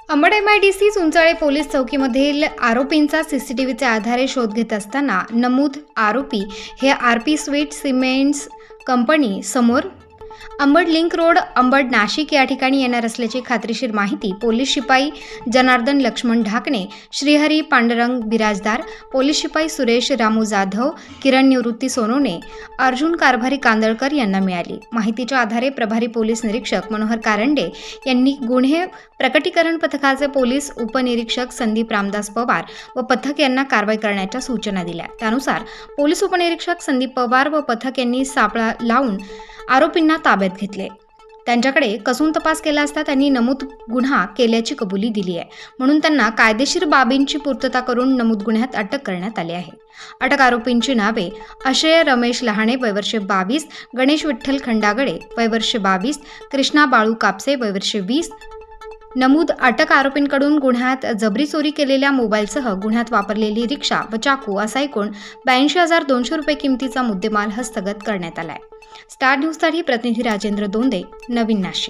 Ambad MIDC Chunchale police चौकीमधील आरोपींचा सीसीटीव्हीच्या आधारे शोध घेत असताना नमूद आरोपी हे RP स्वीट सिमेंट्स कंपनी समोर अंबड लिंक रोड अंबड नाशिक या ठिकाणी येणार असल्याची खात्रीशीर माहिती पोलीस शिपाई जनार्दन लक्ष्मण ढाकणे, श्रीहरी पांडुरंग बिराजदार, पोलीस शिपाई सुरेश रामू जाधव, किरण निवृत्ती सोनोने, अर्जुन कारभारी कांदळकर यांना मिळाली। माहितीच्या आधारे प्रभारी पोलीस निरीक्षक मनोहर कारंडे यांनी गुन्हे प्रकटीकरण पथकाचे पोलीस उपनिरीक्षक संदीप रामदास पवार व पथक यांना कारवाई करण्याच्या सूचना दिल्या। त्यानुसार पोलीस उपनिरीक्षक संदीप पवार व पथक यांनी सापळा लावून आरोपींना ताब्यात घेतले। त्यांच्याकडे कसून तपास केला असता त्यांनी नमूद गुन्हा केल्याची कबुली दिली आहे, म्हणून त्यांना कायदेशीर बाबींची पूर्तता करून नमूद गुन्ह्यात अटक करण्यात आली आहे। अटक आरोपींची नावे अक्षय रमेश लहाणे वय वर्ष 22, गणेश विठ्ठल खंडागडे वय वर्ष 22, कृष्णा बाळू कापसे वय वर्ष 20। नमूद अटक आरोपींकडून गुन्ह्यात जबरी चोरी केलेल्या मोबाईलसह गुन्ह्यात वापरलेली रिक्षा व चाकू असा एकूण 82,200 रुपये किमतीचा मुद्देमाल हस्तगत करण्यात आला आहे। स्टार न्यूजसाठी प्रतिनिधी राजेंद्र दोंदे, नवीन नाशिक।